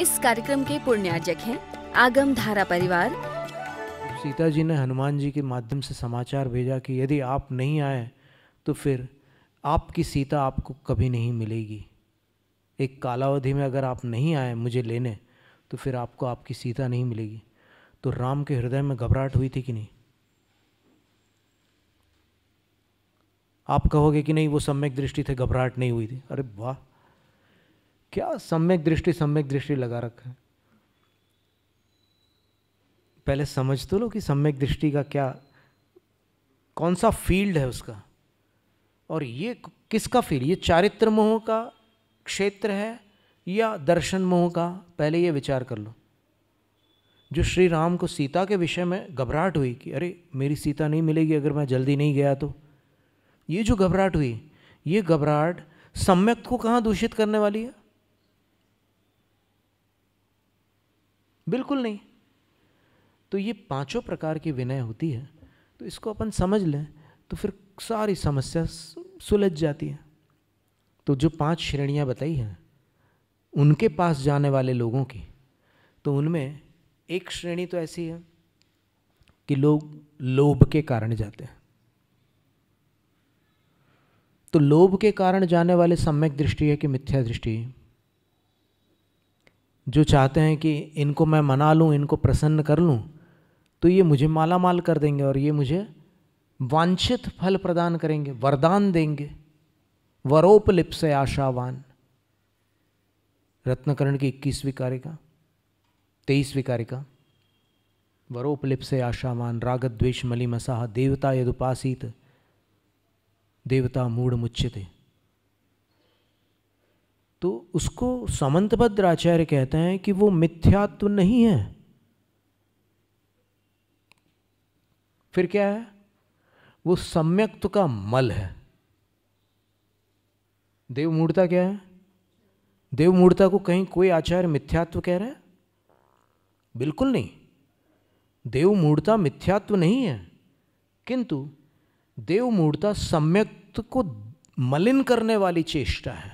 इस कार्यक्रम के पुण्यार्जक हैं आगम धारा परिवार। सीता जी ने हनुमान जी के माध्यम से समाचार भेजा कि यदि आप नहीं आए तो फिर आपकी सीता आपको कभी नहीं मिलेगी। एक कालावधि में अगर आप नहीं आए मुझे लेने तो फिर आपको आपकी सीता नहीं मिलेगी। तो राम के हृदय में घबराहट हुई थी कि नहीं? आप कहोगे कि नहीं वो सम्यक दृष्टि थे, घबराहट नहीं हुई थी। अरे वाह, क्या सम्यक दृष्टि लगा रखा है। पहले समझ तो लो कि सम्यक दृष्टि का क्या, कौन सा फील्ड है उसका, और ये किसका फील्ड, ये चारित्र मोह का क्षेत्र है या दर्शन मोह का, पहले ये विचार कर लो। जो श्री राम को सीता के विषय में घबराहट हुई कि अरे मेरी सीता नहीं मिलेगी अगर मैं जल्दी नहीं गया तो, ये जो घबराहट हुई, ये घबराहट सम्यक को कहाँ दूषित करने वाली है? बिल्कुल नहीं। तो ये पांचों प्रकार की विनय होती है, तो इसको अपन समझ लें तो फिर सारी समस्या सुलझ जाती है। तो जो 5 श्रेणियां बताई हैं उनके पास जाने वाले लोगों की, तो उनमें एक श्रेणी तो ऐसी है कि लोग लोभ के कारण जाते हैं। तो लोभ के कारण जाने वाले सम्यक दृष्टि है कि मिथ्या दृष्टि? जो चाहते हैं कि इनको मैं मना लूं, इनको प्रसन्न कर लूं, तो ये मुझे माला माल कर देंगे और ये मुझे वांछित फल प्रदान करेंगे, वरदान देंगे। वरोपलिप से आशावान, रत्नकर्ण की 21वीं कारिका, 23वीं कारिका। वरोपलिप से आशावान राग द्वेष मलिमसाह देवता यदुपासीत देवता मूढ़ मुच्यते। तो उसको समंतभद्र आचार्य कहते हैं कि वो मिथ्यात्व नहीं है। फिर क्या है? वो सम्यक्त्व का मल है। देवमूढ़ता क्या है? देवमूढ़ता को कहीं कोई आचार्य मिथ्यात्व कह रहा है? बिल्कुल नहीं। देवमूढ़ता मिथ्यात्व नहीं है, किंतु देवमूढ़ता सम्यक्त्व को मलिन करने वाली चेष्टा है।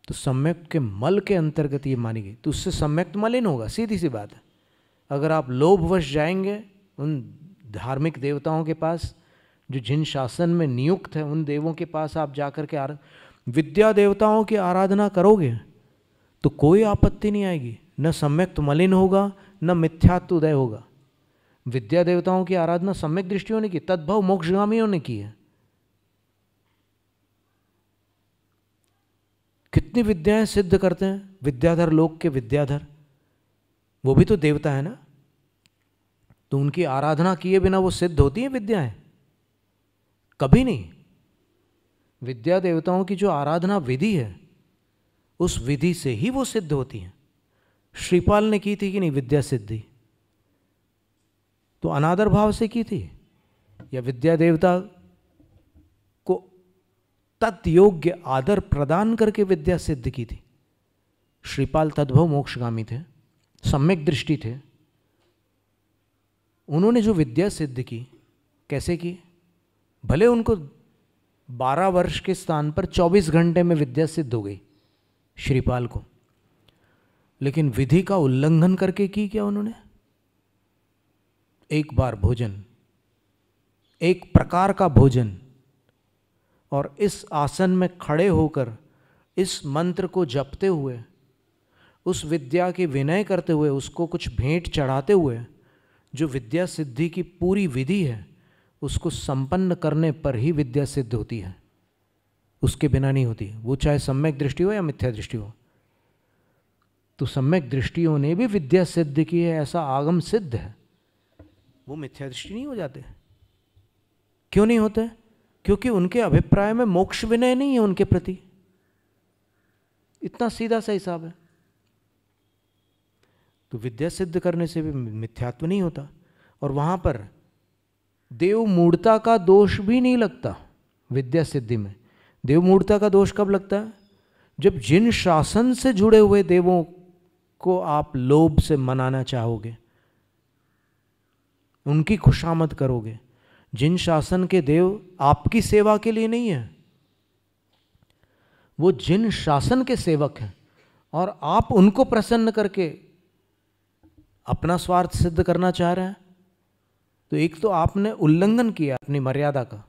तो सम्यक के मल के अंतर्गत ये मानी गई, तो उससे सम्यक मलिन होगा, सीधी सी बात है। अगर आप लोभवश जाएंगे उन धार्मिक देवताओं के पास जो जिन शासन में नियुक्त है, उन देवों के पास आप जाकर के विद्या देवताओं की आराधना करोगे तो कोई आपत्ति नहीं आएगी, न सम्यक मलिन होगा न मिथ्यात्व उदय होगा। विद्या देवताओं की आराधना सम्यक दृष्टियों ने की, तद्भव मोक्षगामियों ने की है। कितनी विद्याएं सिद्ध करते हैं विद्याधर लोक के विद्याधर, वो भी तो देवता है ना। तो उनकी आराधना किए बिना वो सिद्ध होती हैं विद्याएं? कभी नहीं। विद्या देवताओं की जो आराधना विधि है उस विधि से ही वो सिद्ध होती हैं। श्रीपाल ने की थी कि नहीं विद्या सिद्धि? तो अनादर भाव से की थी या विद्या देवता को तत्योग्य आदर प्रदान करके विद्या सिद्ध की थी? श्रीपाल तद्भव मोक्षगामी थे, सम्यक दृष्टि थे। उन्होंने जो विद्या सिद्ध की, कैसे की? भले उनको 12 वर्ष के स्थान पर 24 घंटे में विद्या सिद्ध हो गई श्रीपाल को, लेकिन विधि का उल्लंघन करके की क्या उन्होंने? एक बार भोजन, एक प्रकार का भोजन, और इस आसन में खड़े होकर इस मंत्र को जपते हुए, उस विद्या की विनय करते हुए, उसको कुछ भेंट चढ़ाते हुए, जो विद्या सिद्धि की पूरी विधि है उसको संपन्न करने पर ही विद्या सिद्ध होती है, उसके बिना नहीं होती। वो चाहे सम्यक दृष्टि हो या मिथ्या दृष्टि हो। तो सम्यक दृष्टियों ने भी विद्या सिद्ध की है, ऐसा आगम सिद्ध है। वो मिथ्या दृष्टि नहीं हो जाते। क्यों नहीं होते? क्योंकि उनके अभिप्राय में मोक्ष विनय नहीं है उनके प्रति। इतना सीधा सा हिसाब है। तो विद्या सिद्ध करने से भी मिथ्यात्व नहीं होता, और वहां पर देव मूढ़ता का दोष भी नहीं लगता। विद्या सिद्धि में देव मूढ़ता का दोष कब लगता है? जब जिन शासन से जुड़े हुए देवों को आप लोभ से मनाना चाहोगे, उनकी खुशामद करोगे, जिन शासन के देव आपकी सेवा के लिए नहीं है, वो जिन शासन के सेवक हैं और आप उनको प्रसन्न करके अपना स्वार्थ सिद्ध करना चाह रहे हैं, तो एक तो आपने उल्लंघन किया अपनी मर्यादा का,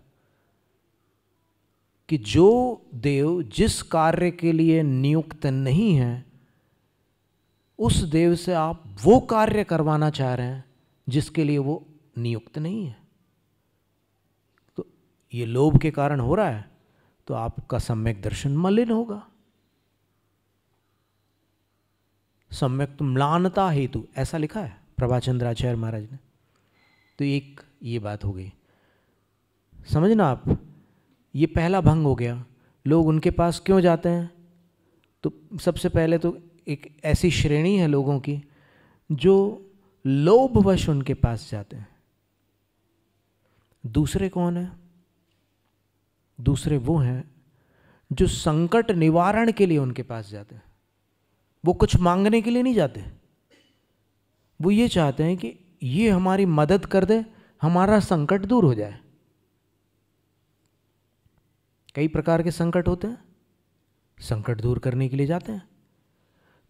कि जो देव जिस कार्य के लिए नियुक्त नहीं है उस देव से आप वो कार्य करवाना चाह रहे हैं जिसके लिए वो नियुक्त नहीं है। तो ये लोभ के कारण हो रहा है, तो आपका सम्यक दर्शन मलिन होगा। सम्यक म्लानता हेतु ऐसा लिखा है प्रभाचंद्राचार्य महाराज ने। तो एक ये बात हो गई, समझना आप, ये पहला भंग हो गया। लोग उनके पास क्यों जाते हैं? तो सबसे पहले तो एक ऐसी श्रेणी है लोगों की जो लोभवश उनके पास जाते हैं। दूसरे कौन है? दूसरे वो हैं जो संकट निवारण के लिए उनके पास जाते हैं। वो कुछ मांगने के लिए नहीं जाते, वो ये चाहते हैं कि ये हमारी मदद कर दे, हमारा संकट दूर हो जाए। कई प्रकार के संकट होते हैं, संकट दूर करने के लिए जाते हैं।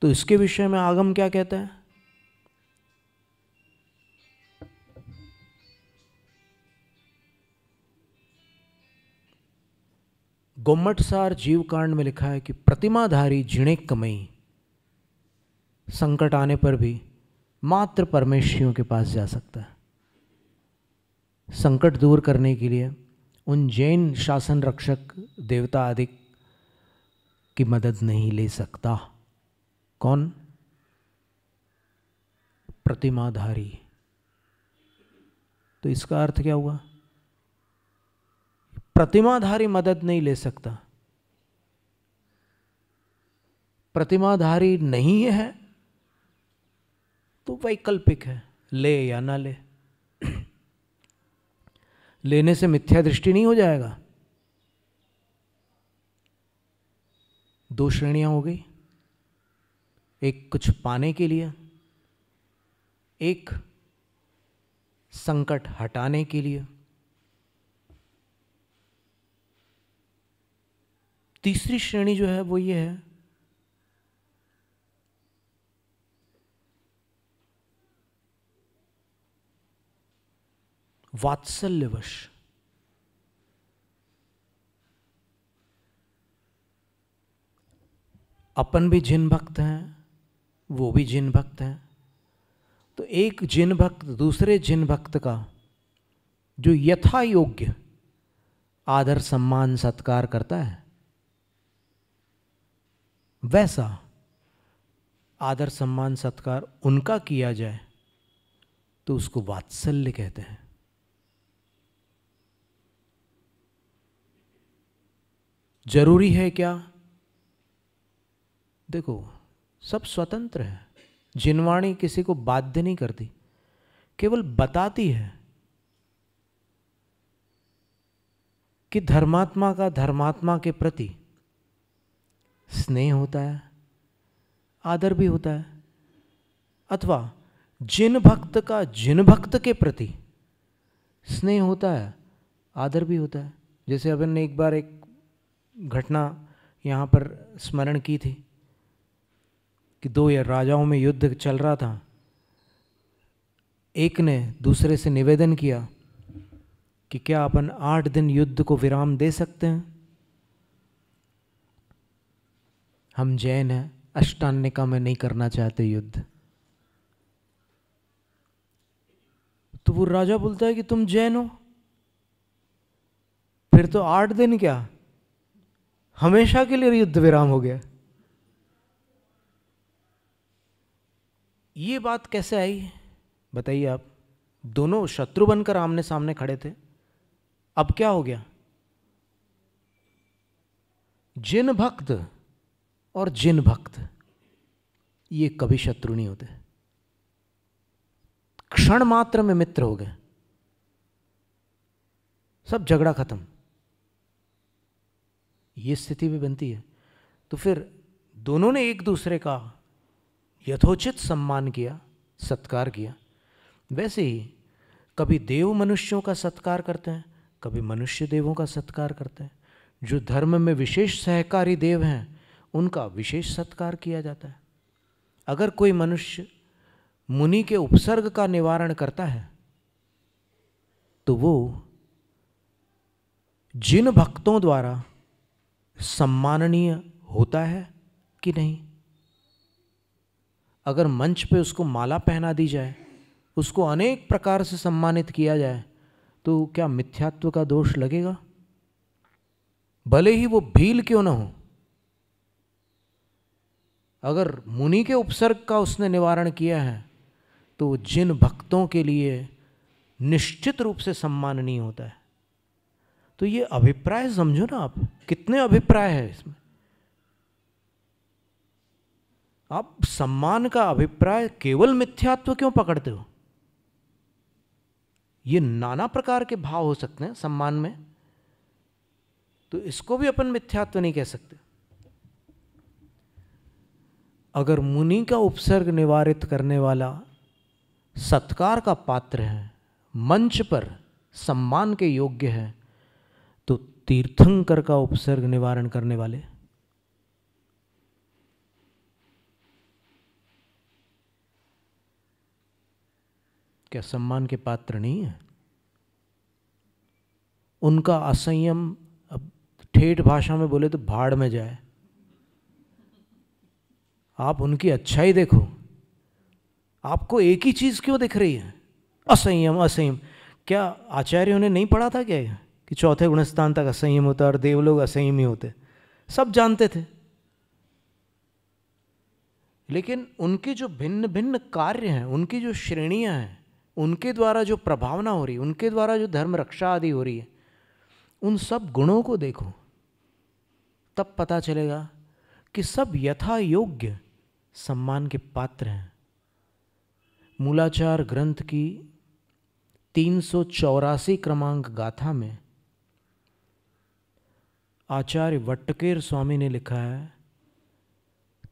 तो इसके विषय में आगम क्या कहता है? गोम्मटसार जीव कांड में लिखा है कि प्रतिमाधारी जिणे कमई संकट आने पर भी मात्र परमेश्वरियों के पास जा सकता है। संकट दूर करने के लिए उन जैन शासन रक्षक देवता आदि की मदद नहीं ले सकता। कौन? प्रतिमाधारी। तो इसका अर्थ क्या हुआ? प्रतिमाधारी मदद नहीं ले सकता। प्रतिमाधारी नहीं है तो वैकल्पिक है, ले या ना ले। लेने से मिथ्या दृष्टि नहीं हो जाएगा। दो श्रेणियां हो गई, एक कुछ पाने के लिए, एक संकट हटाने के लिए। तीसरी श्रेणी जो है वो ये है वात्सल्यवश। अपन भी जिन भक्त हैं, वो भी जिन भक्त हैं। तो एक जिन भक्त दूसरे जिन भक्त का जो यथा योग्य आदर सम्मान सत्कार करता है, वैसा आदर सम्मान सत्कार उनका किया जाए तो उसको वात्सल्य कहते हैं। जरूरी है क्या? देखो, सब स्वतंत्र है। जिनवाणी किसी को बाध्य नहीं करती, केवल बताती है कि धर्मात्मा का धर्मात्मा के प्रति स्नेह होता है, आदर भी होता है, अथवा जिन भक्त का जिन भक्त के प्रति स्नेह होता है, आदर भी होता है। जैसे अपन ने एक बार एक घटना यहाँ पर स्मरण की थी कि दो राजाओं में युद्ध चल रहा था। एक ने दूसरे से निवेदन किया कि क्या अपन 8 दिन युद्ध को विराम दे सकते हैं? हम जैन हैं, अष्टान्निका में नहीं करना चाहते युद्ध। तो वो राजा बोलता है कि तुम जैन हो, फिर तो 8 दिन क्या, हमेशा के लिए युद्ध विराम हो गया। ये बात कैसे आई बताइए आप? दोनों शत्रु बनकर आमने सामने खड़े थे, अब क्या हो गया? जिन भक्त और जिन भक्त ये कभी शत्रु नहीं होते, क्षण मात्र में मित्र हो गए, सब झगड़ा खत्म। ये स्थिति भी बनती है। तो फिर दोनों ने एक दूसरे का यथोचित सम्मान किया, सत्कार किया। वैसे ही कभी देव मनुष्यों का सत्कार करते हैं, कभी मनुष्य देवों का सत्कार करते हैं। जो धर्म में विशेष सहकारी देव हैं उनका विशेष सत्कार किया जाता है। अगर कोई मनुष्य मुनि के उपसर्ग का निवारण करता है तो वो जिन भक्तों द्वारा सम्माननीय होता है कि नहीं? अगर मंच पे उसको माला पहना दी जाए, उसको अनेक प्रकार से सम्मानित किया जाए, तो क्या मिथ्यात्व का दोष लगेगा? भले ही वो भील क्यों ना हो। अगर मुनि के उपसर्ग का उसने निवारण किया है तो जिन भक्तों के लिए निश्चित रूप से सम्माननीय होता है। तो ये अभिप्राय समझो ना आप, कितने अभिप्राय है इसमें। आप सम्मान का अभिप्राय केवल मिथ्यात्व क्यों पकड़ते हो? ये नाना प्रकार के भाव हो सकते हैं सम्मान में, तो इसको भी अपन मिथ्यात्व नहीं कह सकते। अगर मुनि का उपसर्ग निवारित करने वाला सत्कार का पात्र है, मंच पर सम्मान के योग्य है, तो तीर्थंकर का उपसर्ग निवारण करने वाले क्या सम्मान के पात्र नहीं है? उनका असंयम, अब ठेठ भाषा में बोले तो भाड़ में जाए। आप उनकी अच्छाई देखो, आपको एक ही चीज क्यों दिख रही है? असंयम असंयम। क्या आचार्यों ने नहीं पढ़ा था क्या कि चौथे गुणस्थान तक असंयम होता और देवलोग असंयमी होते? सब जानते थे, लेकिन उनके जो भिन्न भिन्न कार्य हैं, उनकी जो श्रेणियां हैं, उनके द्वारा जो प्रभावना हो रही है, उनके द्वारा जो धर्म रक्षा आदि हो रही है, उन सब गुणों को देखो, तब पता चलेगा कि सब यथा योग्य सम्मान के पात्र हैं। मूलाचार ग्रंथ की 384 क्रमांक गाथा में आचार्य वट्टकेर स्वामी ने लिखा है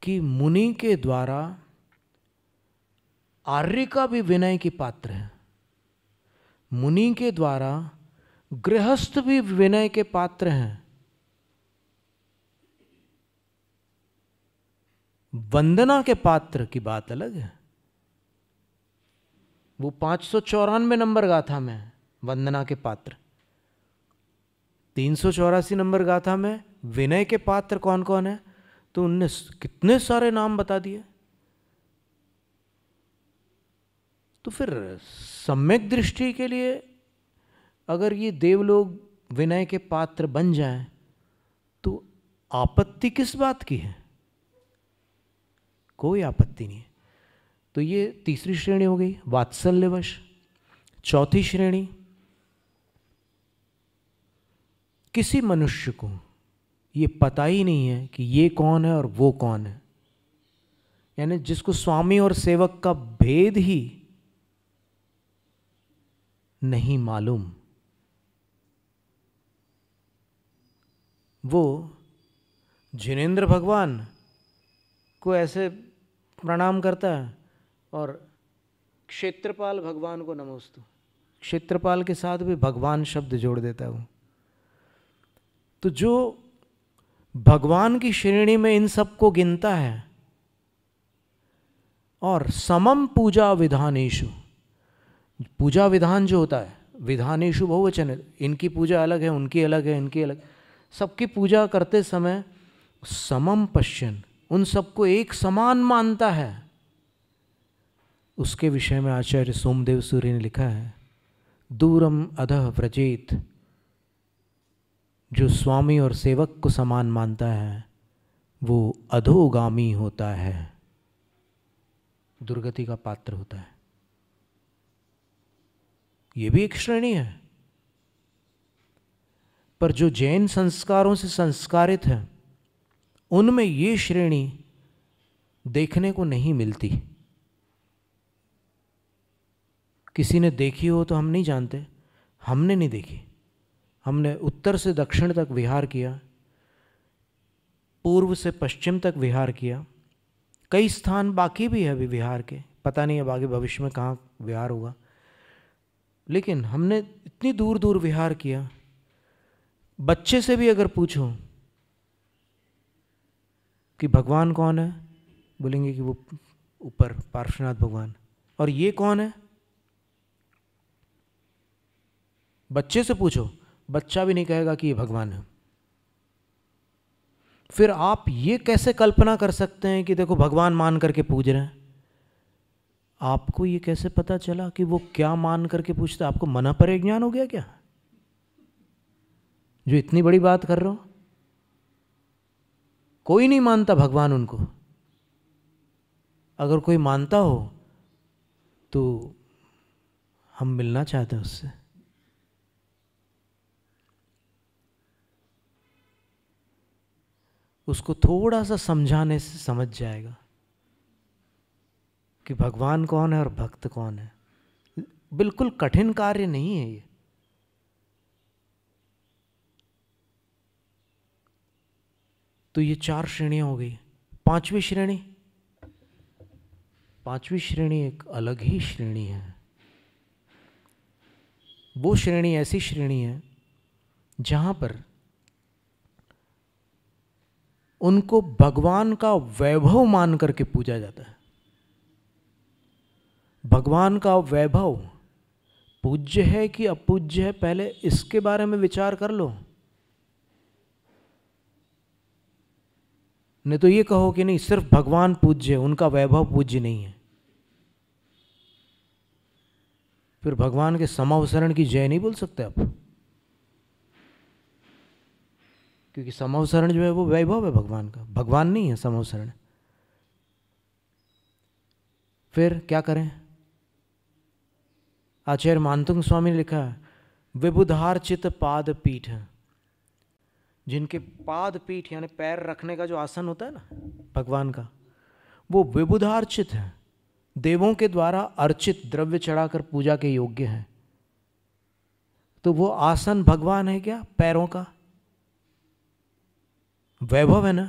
कि मुनि के द्वारा आर्य का भी विनय की पात्र है, मुनि के द्वारा गृहस्थ भी विनय के पात्र हैं, वंदना के पात्र की बात अलग है। वो 594 नंबर गाथा में है वंदना के पात्र। 384 नंबर गाथा में विनय के पात्र कौन कौन है, तो उनने कितने सारे नाम बता दिए। तो फिर सम्यक दृष्टि के लिए अगर ये देवलोग विनय के पात्र बन जाएं तो आपत्ति किस बात की है? कोई आपत्ति नहीं है। तो ये तीसरी श्रेणी हो गई, वात्सल्यवश। चौथी श्रेणी, किसी मनुष्य को ये पता ही नहीं है कि ये कौन है और वो कौन है, यानी जिसको स्वामी और सेवक का भेद ही नहीं मालूम, वो जिनेंद्र भगवान को ऐसे प्रणाम करता है और क्षेत्रपाल भगवान को नमोस्तु, क्षेत्रपाल के साथ भी भगवान शब्द जोड़ देता है वो। तो जो भगवान की श्रेणी में इन सबको गिनता है और समम पूजा विधानेशु, पूजा विधान जो होता है, विधानेशु बहुवचन है, इनकी पूजा अलग है, उनकी अलग है, इनकी अलग, सबकी पूजा करते समय समम पश्यन, उन सबको एक समान मानता है। उसके विषय में आचार्य सोमदेव सूर्य ने लिखा है, दूरम अधः व्रजेत, जो स्वामी और सेवक को समान मानता है वो अधोगामी होता है, दुर्गति का पात्र होता है। ये भी एक श्रेणी है। पर जो जैन संस्कारों से संस्कारित है उनमें ये श्रेणी देखने को नहीं मिलती। किसी ने देखी हो तो हम नहीं जानते, हमने नहीं देखी। हमने उत्तर से दक्षिण तक विहार किया, पूर्व से पश्चिम तक विहार किया, कई स्थान बाकी भी है अभी विहार के, पता नहीं अब आगे भविष्य में कहाँ विहार होगा, लेकिन हमने इतनी दूर दूर विहार किया, बच्चे से भी अगर पूछो कि भगवान कौन है, बोलेंगे कि वो ऊपर पार्श्वनाथ भगवान। और ये कौन है? बच्चे से पूछो, बच्चा भी नहीं कहेगा कि ये भगवान है। फिर आप ये कैसे कल्पना कर सकते हैं कि देखो भगवान मान करके पूज रहे हैं? आपको ये कैसे पता चला कि वो क्या मान करके पूछता? आपको मना पर ज्ञान हो गया क्या, जो इतनी बड़ी बात कर रहे हो? कोई नहीं मानता भगवान उनको। अगर कोई मानता हो तो हम मिलना चाहते हैं उससे। उसको थोड़ा सा समझाने से समझ जाएगा कि भगवान कौन है और भक्त कौन है। बिल्कुल कठिन कार्य नहीं है ये। तो ये 4 श्रेणियां हो गई। पांचवी श्रेणी एक अलग ही श्रेणी है। वो श्रेणी ऐसी श्रेणी है जहां पर उनको भगवान का वैभव मान करके पूजा जाता है। भगवान का वैभव पूज्य है कि अपूज्य है, पहले इसके बारे में विचार कर लो। नहीं तो ये कहो कि नहीं सिर्फ भगवान पूज्य है, उनका वैभव पूज्य नहीं है। फिर भगवान के समावसरण की जय नहीं बोल सकते आप, क्योंकि समावसरण जो है वो वैभव है भगवान का, भगवान नहीं है समावसरण। फिर क्या करें? आचार्य मानतुंग स्वामी ने लिखा है, विबुधार्चित पाद पीठ, जिनके पाद पीठ यानी पैर रखने का जो आसन होता है ना भगवान का, वो विबुधार्चित है, देवों के द्वारा अर्चित द्रव्य चढ़ाकर पूजा के योग्य है। तो वो आसन भगवान है क्या? पैरों का वैभव है ना।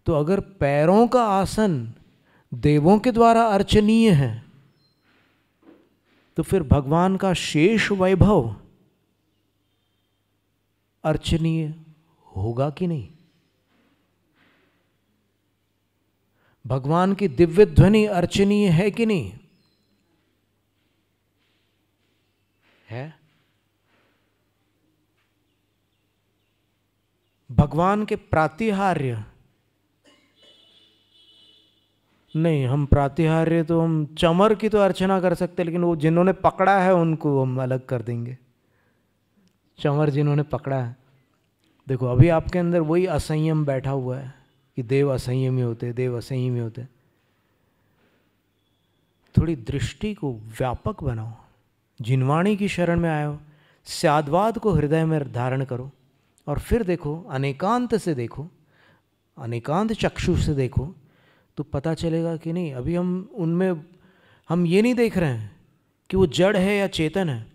तो अगर पैरों का आसन देवों के द्वारा अर्चनीय है तो फिर भगवान का शेष वैभव अर्चनीय होगा कि नहीं? भगवान की दिव्य ध्वनि अर्चनीय है कि नहीं है? भगवान के प्रातिहार्य नहीं, हम प्रातिहार्य तो हम चमर की तो अर्चना कर सकते, लेकिन वो जिन्होंने पकड़ा है उनको हम अलग कर देंगे। चमर जिन्होंने पकड़ा है, देखो अभी आपके अंदर वही असंयम बैठा हुआ है कि देव असंयमी होते, देव असंयमी होते। थोड़ी दृष्टि को व्यापक बनाओ, जिनवाणी की शरण में आयो, स्याद्वाद को हृदय में धारण करो और फिर देखो, अनेकांत से देखो, अनेकांत चक्षु से देखो, तो पता चलेगा कि नहीं अभी हम उनमें हम ये नहीं देख रहे हैं कि वो जड़ है या चेतन है,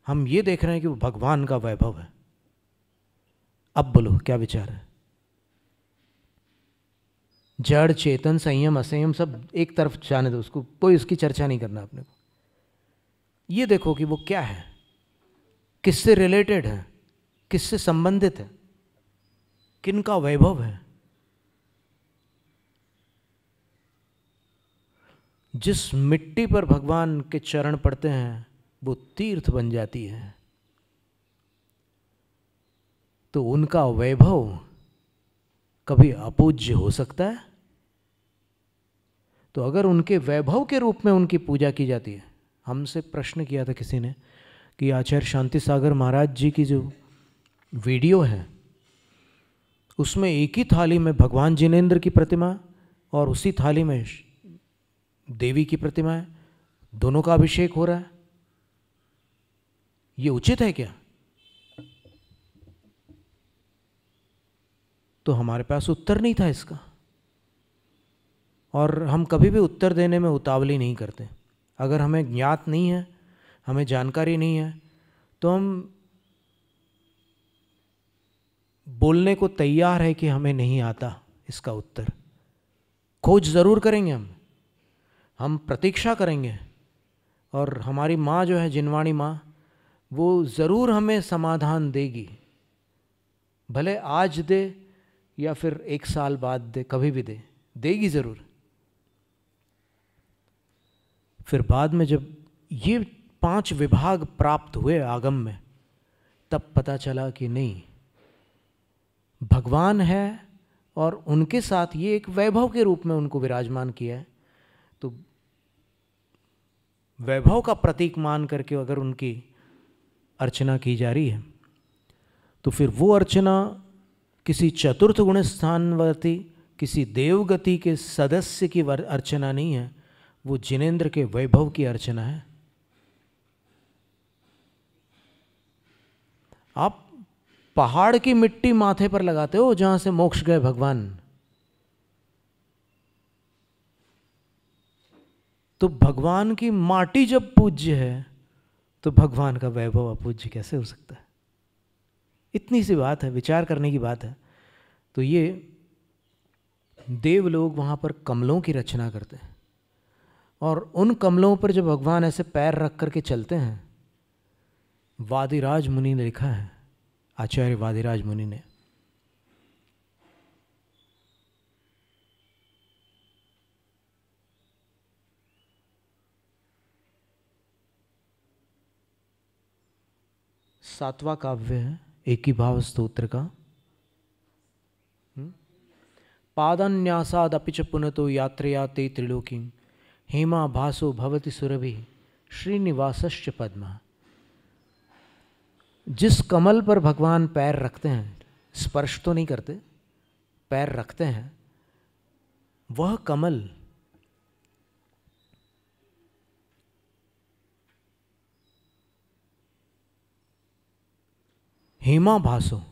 हम ये देख रहे हैं कि वो भगवान का वैभव है। अब बोलो क्या विचार है? जड़ चेतन संयम असंयम सब एक तरफ जाने दो, उसको कोई उसकी चर्चा नहीं करना अपने को। ये देखो कि वो क्या है, किससे रिलेटेड है, किससे संबंधित है, किनका वैभव है। जिस मिट्टी पर भगवान के चरण पड़ते हैं वो तीर्थ बन जाती है, तो उनका वैभव कभी अपूज्य हो सकता है? तो अगर उनके वैभव के रूप में उनकी पूजा की जाती है, हमसे प्रश्न किया था किसी ने कि आचार्य शांति सागर महाराज जी की जो वीडियो है उसमें एक ही थाली में भगवान जिनेंद्र की प्रतिमा और उसी थाली में देवी की प्रतिमा है, दोनों का अभिषेक हो रहा है, ये उचित है क्या? तो हमारे पास उत्तर नहीं था इसका, और हम कभी भी उत्तर देने में उतावली नहीं करते। अगर हमें ज्ञात नहीं है, हमें जानकारी नहीं है, तो हम बोलने को तैयार है कि हमें नहीं आता इसका उत्तर। खोज ज़रूर करेंगे, हम प्रतीक्षा करेंगे, और हमारी माँ जो है जिनवाणी माँ, वो ज़रूर हमें समाधान देगी भले आज दे या फिर 1 साल बाद दे, कभी भी दे, देगी ज़रूर। फिर बाद में जब ये 5 विभाग प्राप्त हुए आगम में, तब पता चला कि नहीं, भगवान है और उनके साथ ये एक वैभव के रूप में उनको विराजमान किया है। तो वैभव का प्रतीक मान करके अगर उनकी अर्चना की जा रही है, तो फिर वो अर्चना किसी चतुर्थ गुण स्थानवर्ती, किसी देवगति के सदस्य की अर्चना नहीं है, वो जिनेंद्र के वैभव की अर्चना है। आप पहाड़ की मिट्टी माथे पर लगाते हो जहां से मोक्ष गए भगवान, तो भगवान की माटी जब पूज्य है तो भगवान का वैभव अपूज्य कैसे हो सकता है? इतनी सी बात है, विचार करने की बात है। तो ये देव लोग वहाँ पर कमलों की रचना करते हैं, और उन कमलों पर जब भगवान ऐसे पैर रख करके चलते हैं, वादिराज मुनि ने लिखा है, आचार्य वादिराज मुनि ने, सातवां काव्य है एक ही भाव स्तोत्र का। पादन्यासादपि च पुनतो यात्रया ते त्रिलोकीं हेमा भासो भवति सुरभि श्रीनिवासश्च पद्मा। जिस कमल पर भगवान पैर रखते हैं, स्पर्श तो नहीं करते, पैर रखते हैं, वह कमल हेमा भासो,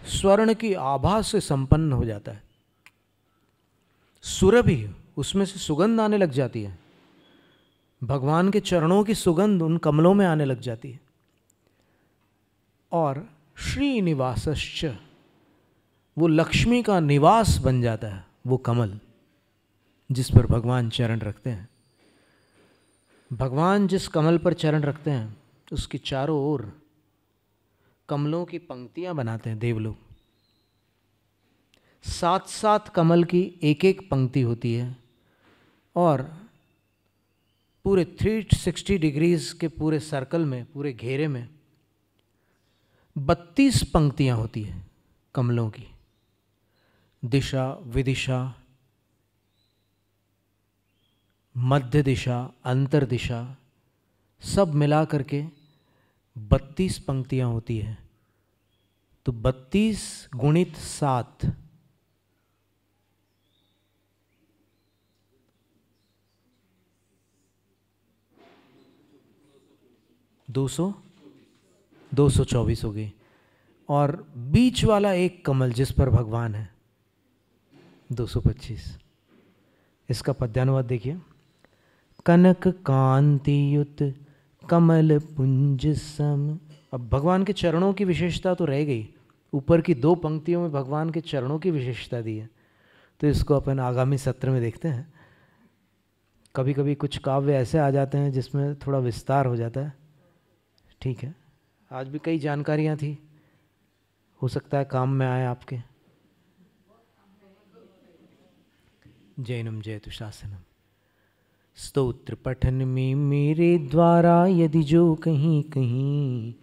स्वर्ण की आभा से संपन्न हो जाता है। सुरभि, उसमें से सुगंध आने लग जाती है, भगवान के चरणों की सुगंध उन कमलों में आने लग जाती है। और श्रीनिवासश्च, वो लक्ष्मी का निवास बन जाता है, वो कमल जिस पर भगवान चरण रखते हैं। भगवान जिस कमल पर चरण रखते हैं उसकी चारों ओर कमलों की पंक्तियां बनाते हैं देवलोग। 7-7 कमल की एक एक पंक्ति होती है, और पूरे 360 डिग्रीज के पूरे सर्कल में, पूरे घेरे में 32 पंक्तियां होती हैं कमलों की। दिशा, विदिशा, मध्य दिशा, अंतर दिशा, सब मिला करके 32 पंक्तियां होती है। तो 32 गुणित 7, 224 हो गई। और बीच वाला एक कमल जिस पर भगवान है 225। इसका पद्यानुवाद देखिए। कनक कांतियुत कमल पुंज सम। अब भगवान के चरणों की विशेषता तो रह गई, ऊपर की 2 पंक्तियों में भगवान के चरणों की विशेषता दी है, तो इसको अपन आगामी सत्र में देखते हैं। कभी कभी कुछ काव्य ऐसे आ जाते हैं जिसमें थोड़ा विस्तार हो जाता है, ठीक है। आज भी कई जानकारियाँ थी, हो सकता है काम में आए आपके। जैनम जयतु शासनम। स्तोत्र पठन में मेरे द्वारा यदि जो कहीं कहीं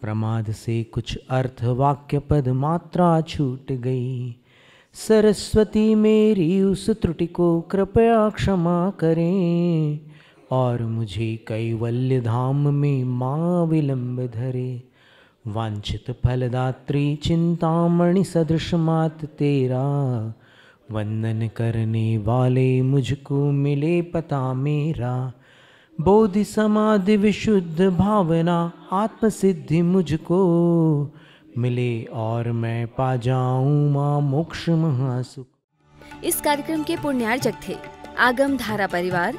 प्रमाद से कुछ अर्थ वाक्य पद मात्रा छूट गई, सरस्वती मेरी उस त्रुटि को कृपया क्षमा करें, और मुझे कैवल्य धाम में माँ विलंब धरे। वांछित फलदात्री चिंतामणि सदृश मात तेरा, वंदन करने वाले मुझको मिले पता मेरा। बोधि समाधि विशुद्ध भावना आत्मसिद्धि मुझको मिले, और मैं पा जाऊं माँ मोक्ष महासुख। इस कार्यक्रम के पुण्यार्जक थे आगम धारा परिवार,